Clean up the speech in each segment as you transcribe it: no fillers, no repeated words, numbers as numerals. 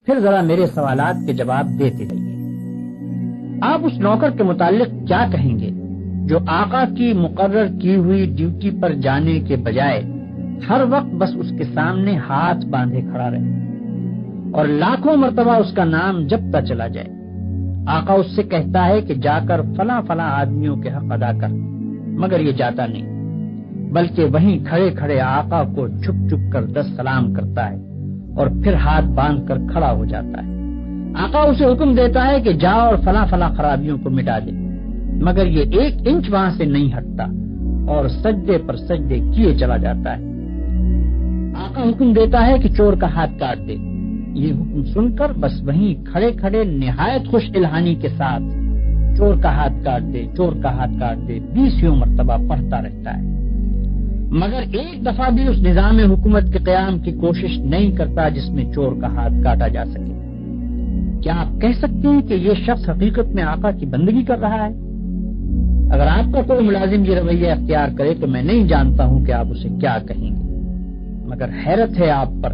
پھر ذرا میرے سوالات کے جواب دیتے رہیے۔ آپ اس نوکر کے متعلق کیا کہیں گے جو آقا کی مقرر کی ہوئی ڈیوٹی پر جانے کے بجائے ہر وقت بس اس کے سامنے ہاتھ باندھے کھڑا رہے اور لاکھوں مرتبہ اس کا نام جپتا چلا جائے؟ آقا اس سے کہتا ہے کہ جا کر فلاں فلاں آدمیوں کے حق ادا کر، مگر یہ جاتا نہیں، بلکہ وہیں کھڑے کھڑے آقا کو جھک جھک کر 10 سلام کرتا ہے اور پھر ہاتھ باندھ کر کھڑا ہو جاتا ہے۔ آقا اسے حکم دیتا ہے کہ جا اور فلاں فلاں خرابیوں کو مٹا دے، مگر یہ 1 انچ وہاں سے نہیں ہٹتا اور سجدے پر سجدے کیے چلا جاتا ہے۔ آقا حکم دیتا ہے کہ چور کا ہاتھ کاٹ دے، یہ حکم سن کر بس وہیں کھڑے کھڑے نہایت خوش الہانی کے ساتھ چور کا ہاتھ کاٹ دے، چور کا ہاتھ کاٹ دے 20 مرتبہ پڑھتا رہتا ہے، مگر ایک دفعہ بھی اس نظام حکومت کے قیام کی کوشش نہیں کرتا جس میں چور کا ہاتھ کاٹا جا سکے۔ کیا آپ کہہ سکتے ہیں کہ یہ شخص حقیقت میں آقا کی بندگی کر رہا ہے؟ اگر آپ کا کوئی ملازم یہ رویہ اختیار کرے تو میں نہیں جانتا ہوں کہ آپ اسے کیا کہیں گے، مگر حیرت ہے آپ پر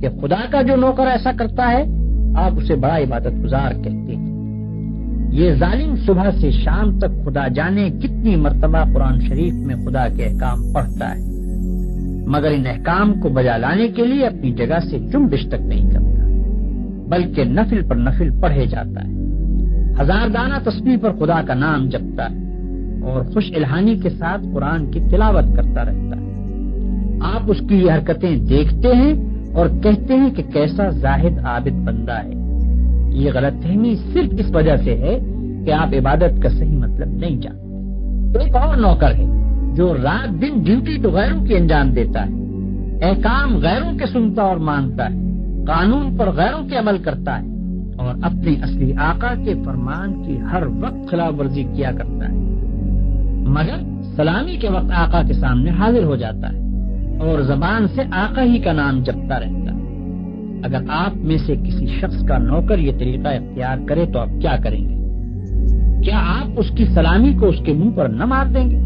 کہ خدا کا جو نوکر ایسا کرتا ہے آپ اسے بڑا عبادت گزار کہتے ہیں۔ یہ ظالم صبح سے شام تک خدا جانے کتنی مرتبہ قرآن شریف میں خدا کے احکام پڑھتا ہے، مگر ان احکام کو بجا لانے کے لیے اپنی جگہ سے جنبش تک نہیں کرتا، بلکہ نفل پر نفل پڑھے جاتا ہے، 1000 دانہ تسبیح پر خدا کا نام جپتا ہے اور خوش الہانی کے ساتھ قرآن کی تلاوت کرتا رہتا ہے۔ آپ اس کی یہ حرکتیں دیکھتے ہیں اور کہتے ہیں کہ کیسا زاہد عابد بندہ ہے۔ یہ غلط فہمی صرف اس وجہ سے ہے کہ آپ عبادت کا صحیح مطلب نہیں جانتے۔ ایک اور نوکر ہے جو رات دن ڈیوٹی تو غیروں کی انجام دیتا ہے، احکام غیروں کے سنتا اور مانتا ہے، قانون پر غیروں کے عمل کرتا ہے اور اپنے اصلی آقا کے فرمان کی ہر وقت خلاف ورزی کیا کرتا ہے، مگر سلامی کے وقت آقا کے سامنے حاضر ہو جاتا ہے اور زبان سے آقا ہی کا نام جپتا رہتا ہے۔ اگر آپ میں سے کسی شخص کا نوکر یہ طریقہ اختیار کرے تو آپ کیا کریں گے؟ کیا آپ اس کی سلامی کو اس کے منہ پر نہ مار دیں گے؟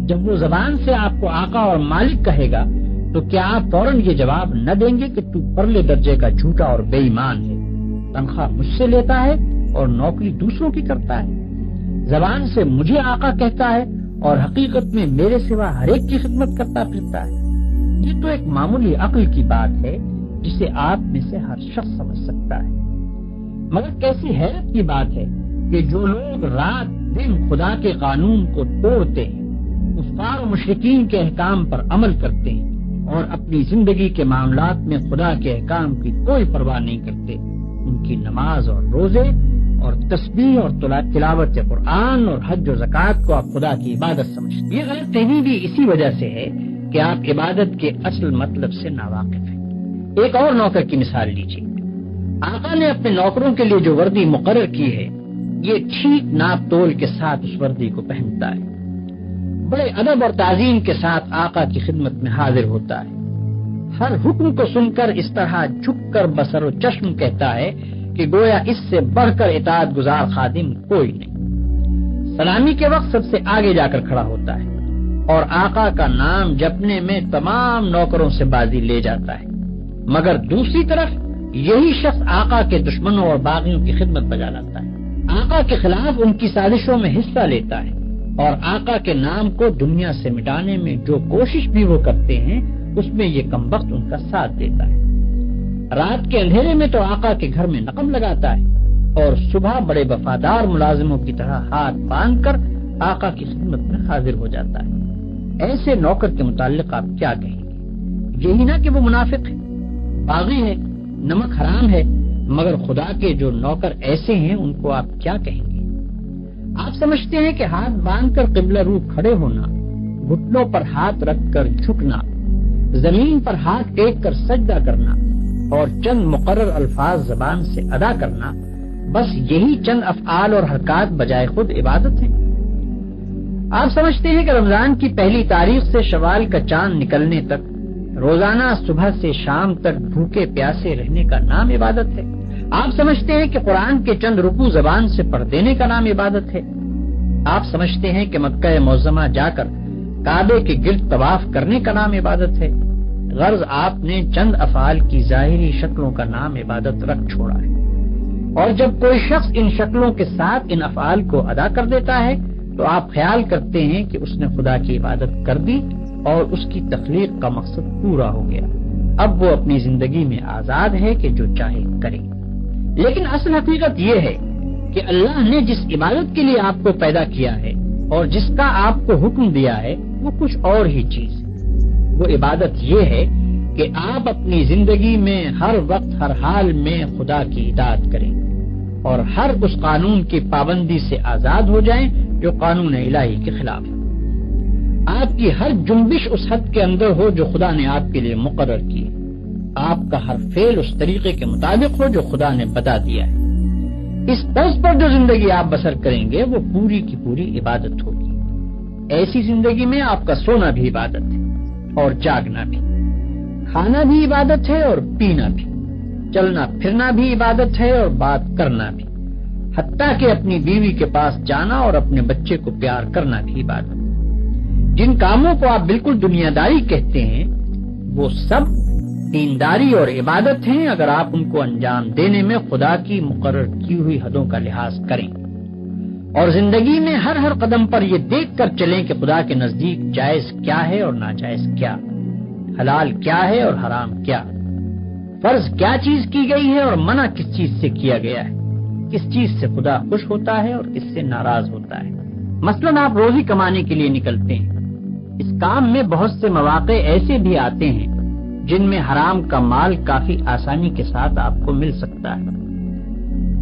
جب وہ زبان سے آپ کو آقا اور مالک کہے گا تو کیا آپ فوراً یہ جواب نہ دیں گے کہ تو پرلے درجے کا جھوٹا اور بے ایمان ہے، تنخواہ مجھ سے لیتا ہے اور نوکری دوسروں کی کرتا ہے، زبان سے مجھے آقا کہتا ہے اور حقیقت میں میرے سوا ہر ایک کی خدمت کرتا پھرتا ہے؟ یہ تو ایک معمولی عقل کی بات ہے جسے آپ میں سے ہر شخص سمجھ سکتا ہے، مگر کیسی حیرت کی بات ہے کہ جو لوگ رات دن خدا کے قانون کو توڑتے ہیں، کفار و مشرکین کے احکام پر عمل کرتے ہیں اور اپنی زندگی کے معاملات میں خدا کے احکام کی کوئی پرواہ نہیں کرتے، ان کی نماز اور روزے اور تسبیح اور تلاوت قرآن اور حج و زکوٰۃ کو آپ خدا کی عبادت سمجھتے ہیں۔ یہ غلط فہمی بھی اسی وجہ سے ہے کہ آپ عبادت کے اصل مطلب سے ناواقف ہیں۔ ایک اور نوکر کی مثال لیجیے۔ آقا نے اپنے نوکروں کے لیے جو وردی مقرر کی ہے، یہ ٹھیک ناپ تول کے ساتھ اس وردی کو پہنتا ہے، بڑے ادب اور تعظیم کے ساتھ آقا کی خدمت میں حاضر ہوتا ہے، ہر حکم کو سن کر اس طرح جھک کر بصر و چشم کہتا ہے کہ گویا اس سے بڑھ کر اطاعت گزار خادم کوئی نہیں۔ سلامی کے وقت سب سے آگے جا کر کھڑا ہوتا ہے اور آقا کا نام جپنے میں تمام نوکروں سے بازی لے جاتا ہے، مگر دوسری طرف یہی شخص آقا کے دشمنوں اور باغیوں کی خدمت بجا لاتا ہے، آقا کے خلاف ان کی سازشوں میں حصہ لیتا ہے اور آقا کے نام کو دنیا سے مٹانے میں جو کوشش بھی وہ کرتے ہیں اس میں یہ کمبخت ان کا ساتھ دیتا ہے۔ رات کے اندھیرے میں تو آقا کے گھر میں نقم لگاتا ہے اور صبح بڑے وفادار ملازموں کی طرح ہاتھ باندھ کر آقا کی خدمت میں حاضر ہو جاتا ہے۔ ایسے نوکر کے متعلق آپ کیا کہیں گے؟ یہی نہ کہ وہ منافق ہے، باغی ہے، نمک حرام ہے، مگر خدا کے جو نوکر ایسے ہیں ان کو آپ کیا کہیں گے؟ آپ سمجھتے ہیں کہ ہاتھ باندھ کر قبلہ رو کھڑے ہونا، گھٹنوں پر ہاتھ رکھ کر جھکنا، زمین پر ہاتھ ٹیک کر سجدہ کرنا اور چند مقرر الفاظ زبان سے ادا کرنا، بس یہی چند افعال اور حرکات بجائے خود عبادت ہے؟ آپ سمجھتے ہیں کہ رمضان کی پہلی تاریخ سے شوال کا چاند نکلنے تک روزانہ صبح سے شام تک بھوکے پیاسے رہنے کا نام عبادت ہے؟ آپ سمجھتے ہیں کہ قرآن کے چند رکوع زبان سے پڑھ دینے کا نام عبادت ہے؟ آپ سمجھتے ہیں کہ مکہ معظمہ جا کر کعبے کے گرد طواف کرنے کا نام عبادت ہے؟ غرض آپ نے چند افعال کی ظاہری شکلوں کا نام عبادت رکھ چھوڑا ہے، اور جب کوئی شخص ان شکلوں کے ساتھ ان افعال کو ادا کر دیتا ہے تو آپ خیال کرتے ہیں کہ اس نے خدا کی عبادت کر دی اور اس کی تخلیق کا مقصد پورا ہو گیا، اب وہ اپنی زندگی میں آزاد ہے کہ جو چاہے کرے۔ لیکن اصل حقیقت یہ ہے کہ اللہ نے جس عبادت کے لیے آپ کو پیدا کیا ہے اور جس کا آپ کو حکم دیا ہے وہ کچھ اور ہی چیز ہے۔ وہ عبادت یہ ہے کہ آپ اپنی زندگی میں ہر وقت ہر حال میں خدا کی اطاعت کریں اور ہر اس قانون کی پابندی سے آزاد ہو جائیں جو قانون الہی کے خلاف ہے۔ آپ کی ہر جنبش اس حد کے اندر ہو جو خدا نے آپ کے لیے مقرر کی ہے، آپ کا ہر فعل اس طریقے کے مطابق ہو جو خدا نے بتا دیا ہے۔ اس طرز پر جو زندگی آپ بسر کریں گے وہ پوری کی پوری عبادت ہوگی۔ ایسی زندگی میں آپ کا سونا بھی عبادت ہے اور جاگنا بھی، کھانا بھی عبادت ہے اور پینا بھی، چلنا پھرنا بھی عبادت ہے اور بات کرنا بھی، حتیٰ کہ اپنی بیوی کے پاس جانا اور اپنے بچے کو پیار کرنا بھی عبادت ہے۔ جن کاموں کو آپ بالکل دنیا داری کہتے ہیں وہ سب دینداری اور عبادت ہیں اگر آپ ان کو انجام دینے میں خدا کی مقرر کی ہوئی حدوں کا لحاظ کریں اور زندگی میں ہر قدم پر یہ دیکھ کر چلیں کہ خدا کے نزدیک جائز کیا ہے اور ناجائز کیا، حلال کیا ہے اور حرام کیا، فرض کیا چیز کی گئی ہے اور منع کس چیز سے کیا گیا ہے، کس چیز سے خدا خوش ہوتا ہے اور کس سے ناراض ہوتا ہے۔ مثلاً آپ روزی کمانے کے لیے نکلتے ہیں، اس کام میں بہت سے مواقع ایسے بھی آتے ہیں جن میں حرام کا مال کافی آسانی کے ساتھ آپ کو مل سکتا ہے۔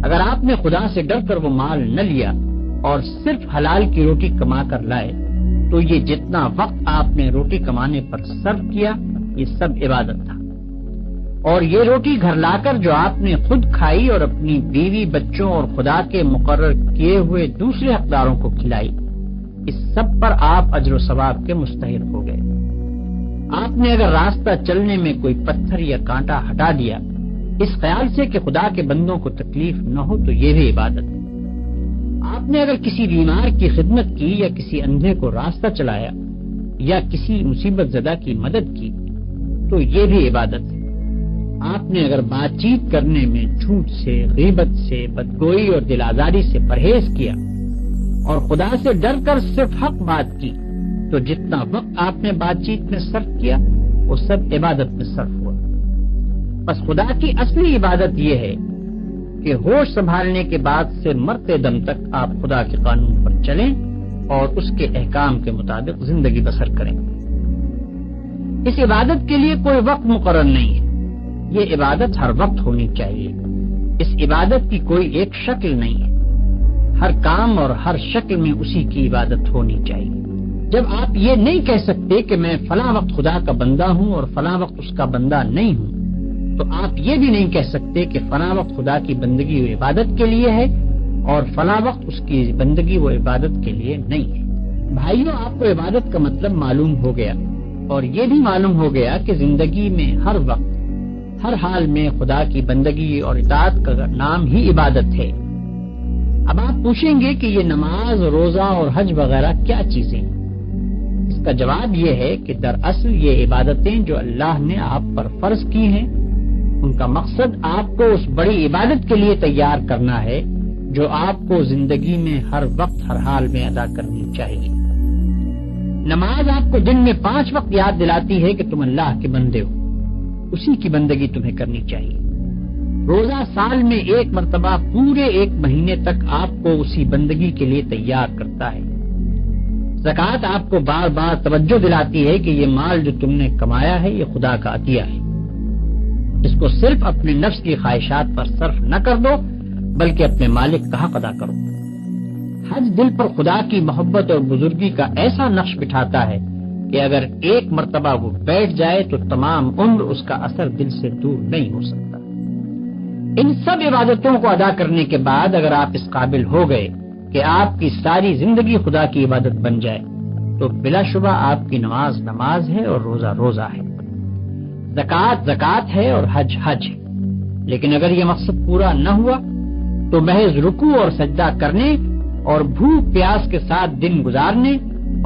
اگر آپ نے خدا سے ڈر کر وہ مال نہ لیا اور صرف حلال کی روٹی کما کر لائے تو یہ جتنا وقت آپ نے روٹی کمانے پر صرف کیا یہ سب عبادت تھا، اور یہ روٹی گھر لا کر جو آپ نے خود کھائی اور اپنی بیوی بچوں اور خدا کے مقرر کیے ہوئے دوسرے حقداروں کو کھلائی، اس سب پر آپ اجر و ثواب کے مستحق ہو گئے۔ آپ نے اگر راستہ چلنے میں کوئی پتھر یا کانٹا ہٹا دیا اس خیال سے کہ خدا کے بندوں کو تکلیف نہ ہو تو یہ بھی عبادت ہے۔ آپ نے اگر کسی بیمار کی خدمت کی یا کسی اندھے کو راستہ چلایا یا کسی مصیبت زدہ کی مدد کی تو یہ بھی عبادت ہے۔ آپ نے اگر بات چیت کرنے میں جھوٹ سے، غیبت سے، بدگوئی اور دل آزاری سے پرہیز کیا اور خدا سے ڈر کر صرف حق بات کی تو جتنا وقت آپ نے بات چیت میں صرف کیا وہ سب عبادت میں صرف ہوا۔ بس خدا کی اصلی عبادت یہ ہے کہ ہوش سنبھالنے کے بعد سے مرتے دم تک آپ خدا کے قانون پر چلیں اور اس کے احکام کے مطابق زندگی بسر کریں۔ اس عبادت کے لیے کوئی وقت مقرر نہیں ہے، یہ عبادت ہر وقت ہونی چاہیے۔ اس عبادت کی کوئی ایک شکل نہیں ہے، ہر کام اور ہر شکل میں اسی کی عبادت ہونی چاہیے۔ جب آپ یہ نہیں کہہ سکتے کہ میں فلاں وقت خدا کا بندہ ہوں اور فلاں وقت اس کا بندہ نہیں ہوں تو آپ یہ بھی نہیں کہہ سکتے کہ فلاں وقت خدا کی بندگی و عبادت کے لیے ہے اور فلاں وقت اس کی بندگی و عبادت کے لیے نہیں ہے۔ بھائیوں، آپ کو عبادت کا مطلب معلوم ہو گیا اور یہ بھی معلوم ہو گیا کہ زندگی میں ہر وقت ہر حال میں خدا کی بندگی اور اطاعت کا نام ہی عبادت ہے۔ اب آپ پوچھیں گے کہ یہ نماز، روزہ اور حج وغیرہ کیا چیزیں ہیں؟ اس کا جواب یہ ہے کہ دراصل یہ عبادتیں جو اللہ نے آپ پر فرض کی ہیں ان کا مقصد آپ کو اس بڑی عبادت کے لیے تیار کرنا ہے جو آپ کو زندگی میں ہر وقت ہر حال میں ادا کرنی چاہیے۔ نماز آپ کو دن میں 5 وقت یاد دلاتی ہے کہ تم اللہ کے بندے ہو، اسی کی بندگی تمہیں کرنی چاہیے۔ روزہ سال میں 1 مرتبہ پورے 1 مہینے تک آپ کو اسی بندگی کے لیے تیار کرتا ہے۔ زکوٰۃ آپ کو بار بار توجہ دلاتی ہے کہ یہ مال جو تم نے کمایا ہے یہ خدا کا عطیہ ہے، اس کو صرف اپنے نفس کی خواہشات پر صرف نہ کر دو بلکہ اپنے مالک کا حق ادا کرو۔ حج دل پر خدا کی محبت اور بزرگی کا ایسا نقش بٹھاتا ہے کہ اگر 1 مرتبہ وہ بیٹھ جائے تو تمام عمر اس کا اثر دل سے دور نہیں ہو سکتا۔ ان سب عبادتوں کو ادا کرنے کے بعد اگر آپ اس قابل ہو گئے کہ آپ کی ساری زندگی خدا کی عبادت بن جائے تو بلا شبہ آپ کی نماز نماز ہے اور روزہ روزہ ہے، زکوٰۃ زکوٰۃ ہے اور حج حج ہے۔ لیکن اگر یہ مقصد پورا نہ ہوا تو محض رکوع اور سجدہ کرنے اور بھوک پیاس کے ساتھ دن گزارنے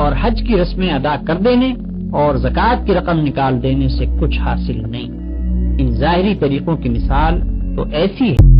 اور حج کی رسمیں ادا کر دینے اور زکوٰۃ کی رقم نکال دینے سے کچھ حاصل نہیں۔ ان ظاہری طریقوں کی مثال تو ایسی ہے